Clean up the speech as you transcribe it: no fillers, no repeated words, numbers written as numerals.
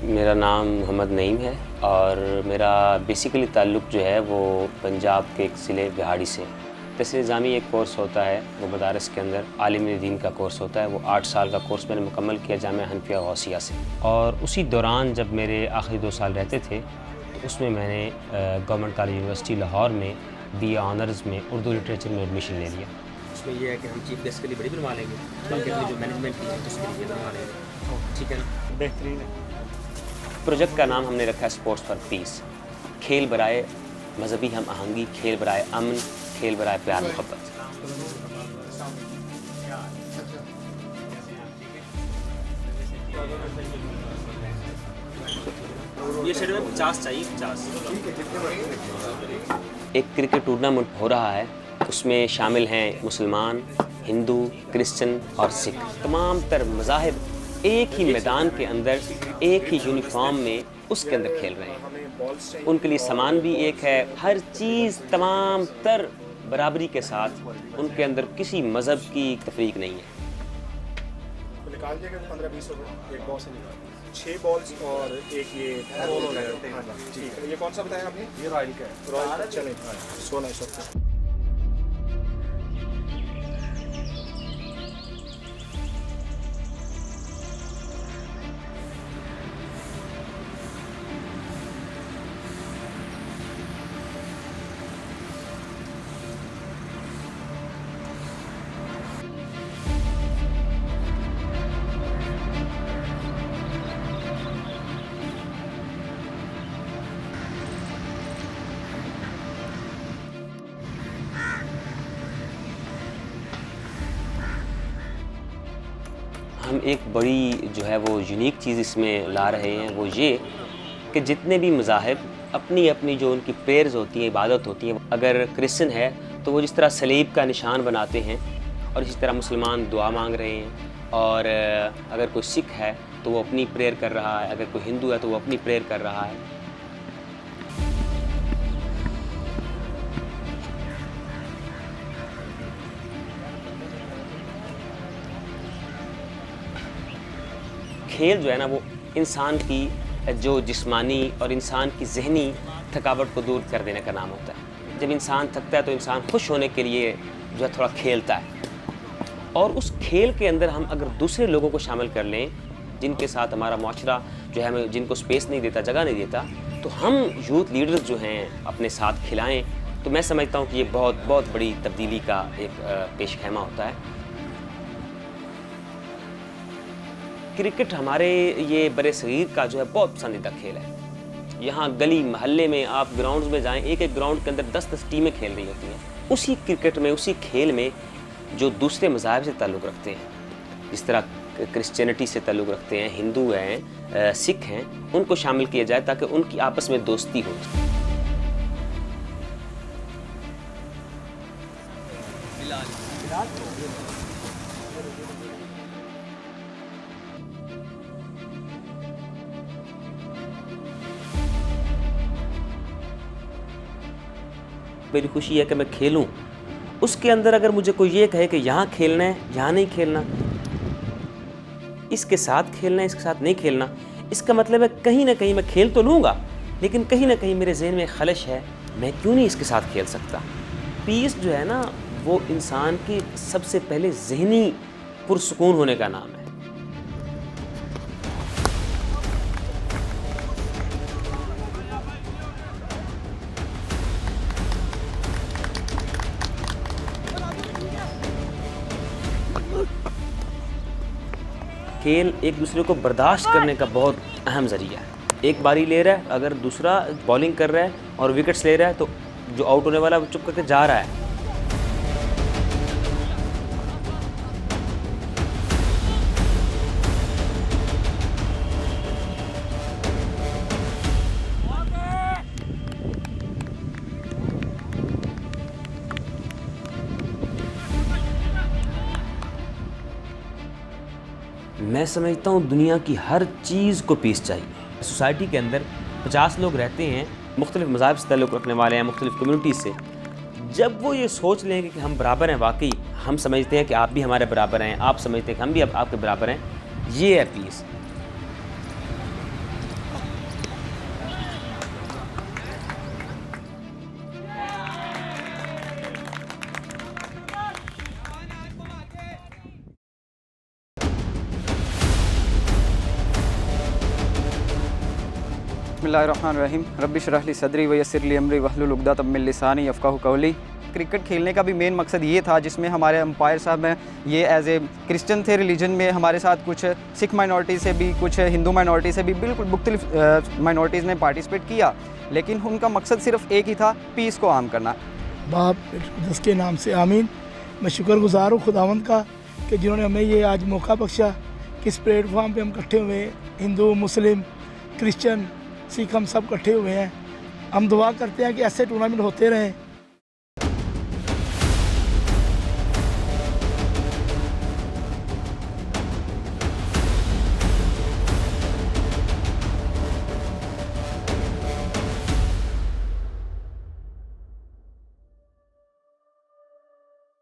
मेरा नाम मोहम्मद नईम है और मेरा बेसिकली ताल्लुक़ जो है वो पंजाब के एक ज़िले बिहाड़ी से। तहसील निज़ामी एक कोर्स होता है, वो मदारस के अंदर आलिम दीन का कोर्स होता है। वो 8 साल का कोर्स मैंने मुकम्मल किया जामिया हनफिया गौसिया से। और उसी दौरान जब मेरे आखिरी 2 साल रहते थे तो उसमें मैंने गवर्नमेंट कॉलेज यूनिवर्सिटी लाहौर में BA ऑनर्स में उर्दू लिटरेचर में एडमिशन ले लिया। उसमें ये है कि हम चीफ गेस्ट के लिए बड़ी बनवा लेंगे, बाकी अपनी जो मैनेजमेंट की है उसके लिए बनवा लेंगे। ठीक है ना, बेहतरीन है। प्रोजेक्ट का नाम हमने रखा है स्पोर्ट्स फॉर पीस। खेल बराए मजहबी हम आहंगी, खेल बराए अमन, खेल बराए प्यार मोहब्बत। ये शेड्यूल में 50 चाहिए, 50। एक क्रिकेट टूर्नामेंट हो रहा है, उसमें शामिल हैं मुसलमान, हिंदू, क्रिश्चियन और सिख। तमाम तर मज़ाहिब एक ही मैदान के अंदर एक ही यूनिफॉर्म में उसके अंदर खेल रहे हैं। उनके लिए सामान भी एक है, हर चीज़ तमाम तर बराबरी के साथ। उनके अंदर किसी मज़हब की तफरीक नहीं है। निकाल दिया 15-20 ओवर एक बॉल से निकाल 6 बॉल्स और एक ये ठीक है। ये कौन सा बताया आपने? ये रॉयल का है। रॉयल चले 16 हम एक बड़ी जो है वो यूनिक चीज़ इसमें ला रहे हैं, वो ये कि जितने भी मज़ाहिब अपनी अपनी जो उनकी प्रेयर्स होती हैं, इबादत होती हैं, अगर क्रिश्चियन है तो वो जिस तरह सलीब का निशान बनाते हैं और इसी तरह मुसलमान दुआ मांग रहे हैं, और अगर कोई सिख है तो वो अपनी प्रेयर कर रहा है, अगर कोई हिंदू है तो वो अपनी प्रेयर कर रहा है। खेल जो है ना वो इंसान की जो जिस्मानी और इंसान की ज़हनी थकावट को दूर कर देने का नाम होता है। जब इंसान थकता है तो इंसान खुश होने के लिए जो है थोड़ा खेलता है, और उस खेल के अंदर हम अगर दूसरे लोगों को शामिल कर लें जिनके साथ हमारा माशरा जो है हमें जिनको स्पेस नहीं देता, जगह नहीं देता, तो हम यूथ लीडर्स जो हैं अपने साथ खिलाएँ, तो मैं समझता हूँ कि ये बहुत बहुत बड़ी तब्दीली का एक पेश खैमा होता है। क्रिकेट हमारे ये बड़े सगीर का जो है बहुत पसंदीदा खेल है। यहाँ गली मोहल्ले में आप ग्राउंड्स में जाएं, एक एक ग्राउंड के अंदर 10-10 टीमें खेल रही होती हैं। उसी क्रिकेट में, उसी खेल में जो दूसरे मज़ाहिब से ताल्लुक़ रखते हैं, जिस तरह क्रिश्चियनिटी से ताल्लुक़ रखते हैं, हिंदू हैं, सिख हैं, उनको शामिल किया जाए ताकि उनकी आपस में दोस्ती हो। मेरी खुशी है कि मैं खेलूं। उसके अंदर अगर मुझे कोई ये कहे कि यहाँ खेलना है, यहाँ नहीं खेलना, इसके साथ खेलना है, इसके साथ नहीं खेलना, इसका मतलब है कहीं ना कहीं मैं खेल तो लूँगा, लेकिन कहीं ना कहीं मेरे जहन में खलश है, मैं क्यों नहीं इसके साथ खेल सकता। पीस जो है ना वो इंसान की सबसे पहले जहनी पुरसुकून होने का नाम है। खेल एक दूसरे को बर्दाश्त करने का बहुत अहम ज़रिया है। एक बारी ले रहा है, अगर दूसरा बॉलिंग कर रहा है और विकेट्स ले रहा है तो जो आउट होने वाला है वो चुप करके जा रहा है। मैं समझता हूँ दुनिया की हर चीज़ को पीस चाहिए। सोसाइटी के अंदर 50 लोग रहते हैं, मुख्तलिफ मज़ाहिब से ताल्लुक़ रखने वाले हैं, मुख्तलिफ कम्युनिटी से। जब वो ये सोच लेंगे कि हम बराबर हैं, वाकई हम समझते हैं कि आप भी हमारे बराबर हैं, आप समझते हैं कि हम भी आपके बराबर हैं, ये है पीस। बिस्मिल्लाहिर्रहमानिर्रहीम रब्बि इश्रह ली सदरी व यस्सिर ली अमरी वहलुल उक़दतम मिन लिसानी यफ़क़हू क़ौली। क्रिकेट खेलने का भी मेन मकसद ये था, जिसमें हमारे अंपायर साहब हैं ये एज़ ए क्रिश्चियन थे रिलीजन में, हमारे साथ कुछ सिख माइनॉरिटी से भी, कुछ हिंदू माइनॉरिटी से भी, बिल्कुल मुख्तलिफ माइनॉरिटीज़ ने पार्टिसिपेट किया, लेकिन उनका मकसद सिर्फ एक ही था, पीस को आम करना। बाप दस के नाम से आमीन। मैं शुक्रगुज़ार हूँ खुदावंद का कि जिन्होंने हमें ये आज मौका बख्शा कि इस प्लेटफॉर्म पे हम इकट्ठे हुए, हिंदू मुस्लिम क्रिश्चियन सिख हम सब इकट्ठे हुए हैं। हम दुआ करते हैं कि ऐसे टूर्नामेंट होते रहें